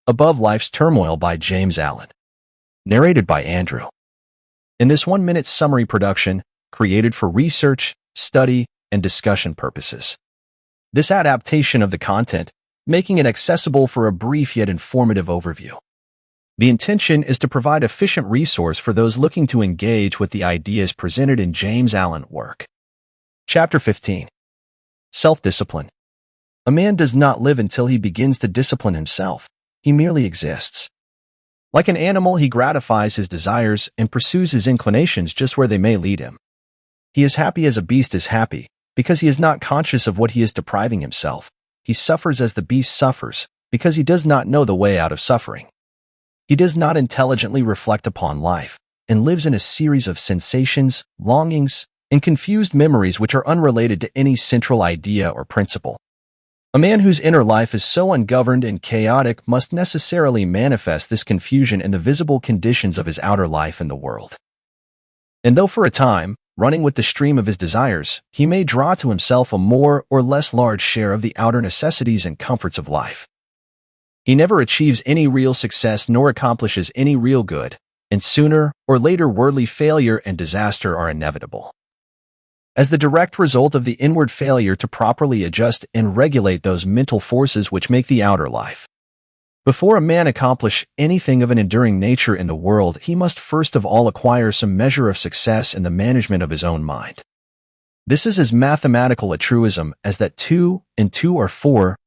Above Life's Turmoil by James Allen. Narrated by Andrew. In this 1-minute summary production, created for research, study, and discussion purposes. This adaptation of the content, making it accessible for a brief yet informative overview. The intention is to provide efficient resource for those looking to engage with the ideas presented in James Allen work. Chapter 15. Self-discipline. A man does not live until he begins to discipline himself. He merely exists. Like an animal, he gratifies his desires and pursues his inclinations just where they may lead him. He is happy as a beast is happy, because he is not conscious of what he is depriving himself. He suffers as the beast suffers, because he does not know the way out of suffering. He does not intelligently reflect upon life, and lives in a series of sensations, longings, and confused memories which are unrelated to any central idea or principle. A man whose inner life is so ungoverned and chaotic must necessarily manifest this confusion in the visible conditions of his outer life in the world. And though for a time, running with the stream of his desires, he may draw to himself a more or less large share of the outer necessities and comforts of life, he never achieves any real success nor accomplishes any real good, and sooner or later worldly failure and disaster are inevitable. As the direct result of the inward failure to properly adjust and regulate those mental forces which make the outer life. Before a man accomplish anything of an enduring nature in the world, he must first of all acquire some measure of success in the management of his own mind. This is as mathematical a truism as that 2 and 2 are 4,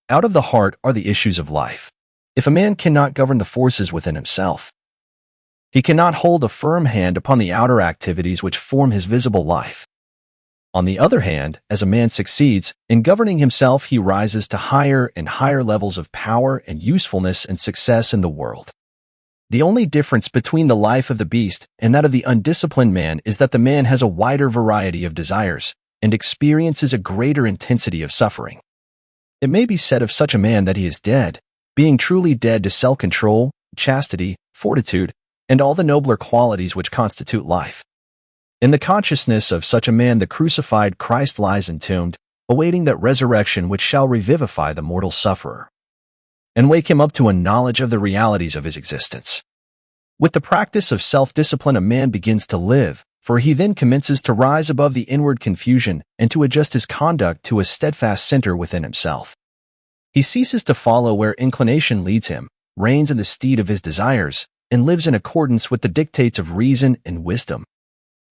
out of the heart are the issues of life. If a man cannot govern the forces within himself, he cannot hold a firm hand upon the outer activities which form his visible life. On the other hand, as a man succeeds in governing himself, he rises to higher and higher levels of power and usefulness and success in the world. The only difference between the life of the beast and that of the undisciplined man is that the man has a wider variety of desires and experiences a greater intensity of suffering. It may be said of such a man that he is dead, being truly dead to self-control, chastity, fortitude, and all the nobler qualities which constitute life. In the consciousness of such a man the crucified Christ lies entombed, awaiting that resurrection which shall revivify the mortal sufferer, and wake him up to a knowledge of the realities of his existence. With the practice of self-discipline a man begins to live, for he then commences to rise above the inward confusion and to adjust his conduct to a steadfast center within himself. He ceases to follow where inclination leads him, reins in the steed of his desires, and lives in accordance with the dictates of reason and wisdom.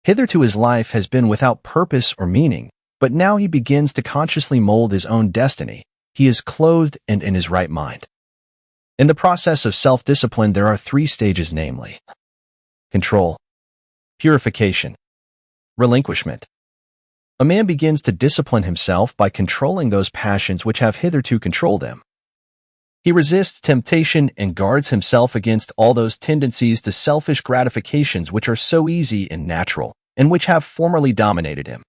Hitherto his life has been without purpose or meaning, but now he begins to consciously mold his own destiny. He is clothed and in his right mind. In the process of self-discipline there are 3 stages, namely: control, purification, relinquishment. A man begins to discipline himself by controlling those passions which have hitherto controlled him. He resists temptation and guards himself against all those tendencies to selfish gratifications which are so easy and natural, and which have formerly dominated him.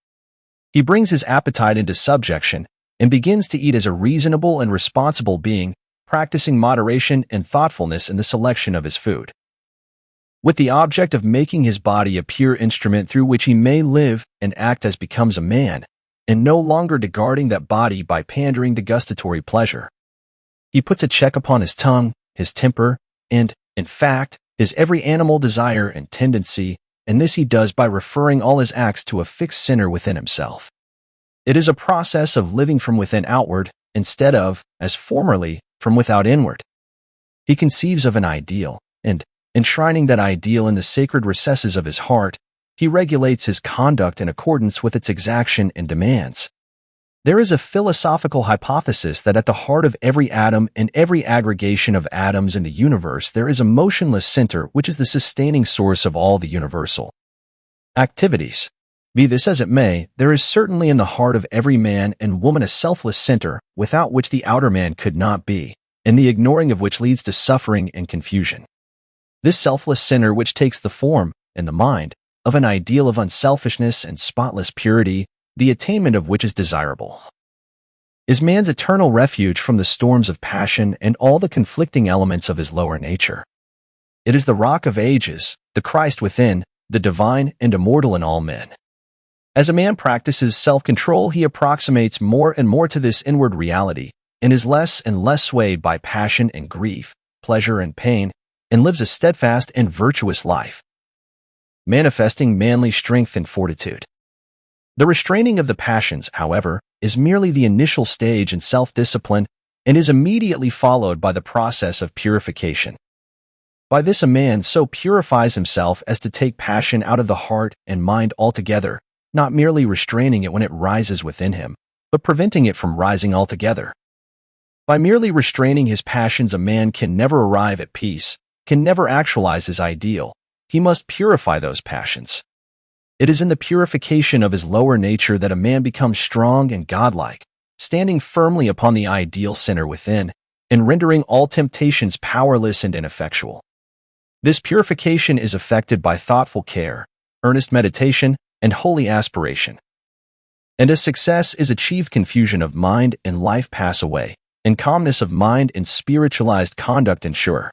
He brings his appetite into subjection and begins to eat as a reasonable and responsible being, practicing moderation and thoughtfulness in the selection of his food, with the object of making his body a pure instrument through which he may live and act as becomes a man, and no longer discarding that body by pandering to gustatory pleasure. He puts a check upon his tongue, his temper, and, in fact, his every animal desire and tendency, and this he does by referring all his acts to a fixed center within himself. It is a process of living from within outward, instead of, as formerly, from without inward. He conceives of an ideal, and, enshrining that ideal in the sacred recesses of his heart, he regulates his conduct in accordance with its exaction and demands. There is a philosophical hypothesis that at the heart of every atom and every aggregation of atoms in the universe there is a motionless center which is the sustaining source of all the universal activities. Be this as it may, there is certainly in the heart of every man and woman a selfless center without which the outer man could not be, and the ignoring of which leads to suffering and confusion. This selfless center which takes the form, in the mind, of an ideal of unselfishness and spotless purity, the attainment of which is desirable, is man's eternal refuge from the storms of passion and all the conflicting elements of his lower nature. It is the rock of ages, the Christ within, the divine and immortal in all men. As a man practices self-control, he approximates more and more to this inward reality, and is less and less swayed by passion and grief, pleasure and pain, and lives a steadfast and virtuous life, manifesting manly strength and fortitude. The restraining of the passions, however, is merely the initial stage in self-discipline and is immediately followed by the process of purification. By this a man so purifies himself as to take passion out of the heart and mind altogether, not merely restraining it when it rises within him, but preventing it from rising altogether. By merely restraining his passions, a man can never arrive at peace, can never actualize his ideal. He must purify those passions. It is in the purification of his lower nature that a man becomes strong and godlike, standing firmly upon the ideal center within, and rendering all temptations powerless and ineffectual. This purification is effected by thoughtful care, earnest meditation, and holy aspiration. And as success is achieved, confusion of mind and life pass away, and calmness of mind and spiritualized conduct ensure.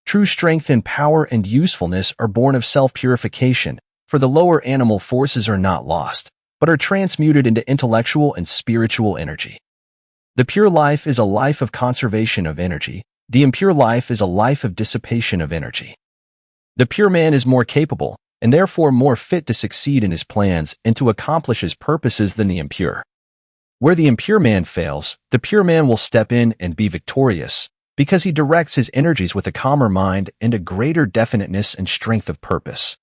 True strength and power and usefulness are born of self-purification, for the lower animal forces are not lost, but are transmuted into intellectual and spiritual energy. The pure life is a life of conservation of energy. The impure life is a life of dissipation of energy. The pure man is more capable, and therefore more fit to succeed in his plans and to accomplish his purposes than the impure. Where the impure man fails, the pure man will step in and be victorious, because he directs his energies with a calmer mind and a greater definiteness and strength of purpose.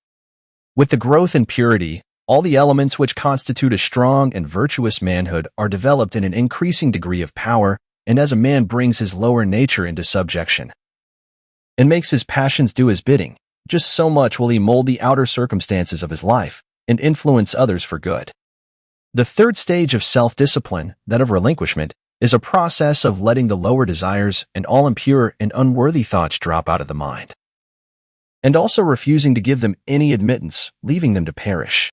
With the growth in purity, all the elements which constitute a strong and virtuous manhood are developed in an increasing degree of power, and as a man brings his lower nature into subjection and makes his passions do his bidding, just so much will he mold the outer circumstances of his life and influence others for good. The third stage of self-discipline, that of relinquishment, is a process of letting the lower desires and all impure and unworthy thoughts drop out of the mind, and also refusing to give them any admittance, leaving them to perish.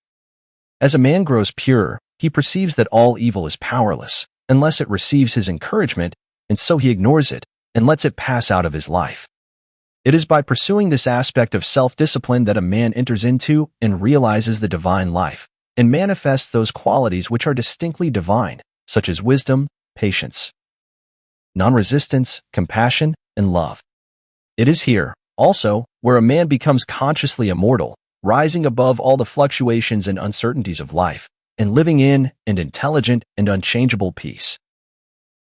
As a man grows pure, he perceives that all evil is powerless, unless it receives his encouragement, and so he ignores it and lets it pass out of his life. It is by pursuing this aspect of self-discipline that a man enters into and realizes the divine life, and manifests those qualities which are distinctly divine, such as wisdom, patience, non-resistance, compassion, and love. It is here, also, where a man becomes consciously immortal, rising above all the fluctuations and uncertainties of life, and living in an intelligent and unchangeable peace.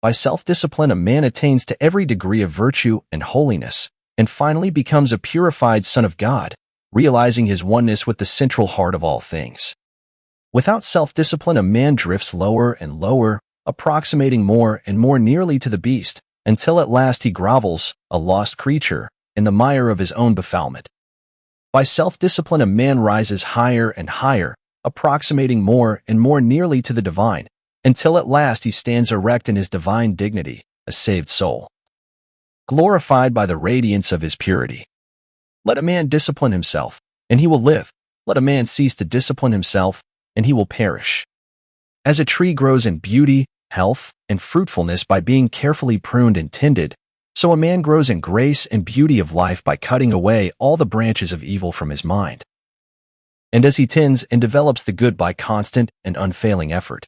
By self-discipline, a man attains to every degree of virtue and holiness, and finally becomes a purified son of God, realizing his oneness with the central heart of all things. Without self-discipline, a man drifts lower and lower, approximating more and more nearly to the beast, until at last he grovels, a lost creature, in the mire of his own befoulment. By self-discipline, a man rises higher and higher, approximating more and more nearly to the divine, until at last he stands erect in his divine dignity, a saved soul, glorified by the radiance of his purity. Let a man discipline himself, and he will live. Let a man cease to discipline himself, and he will perish. As a tree grows in beauty, health, and fruitfulness by being carefully pruned and tended, so a man grows in grace and beauty of life by cutting away all the branches of evil from his mind. And as he tends and develops the good by constant and unfailing effort.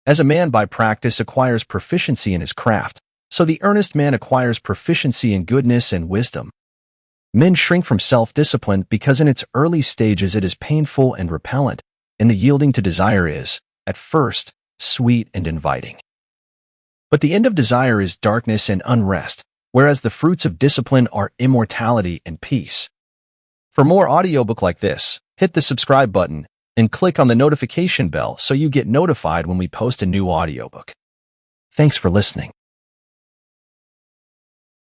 As a man by practice acquires proficiency in his craft, so the earnest man acquires proficiency in goodness and wisdom. Men shrink from self-discipline because in its early stages it is painful and repellent, and the yielding to desire is, at first, sweet and inviting. But the end of desire is darkness and unrest, whereas the fruits of discipline are immortality and peace. For more audiobook like this, hit the subscribe button and click on the notification bell so you get notified when we post a new audiobook. Thanks for listening.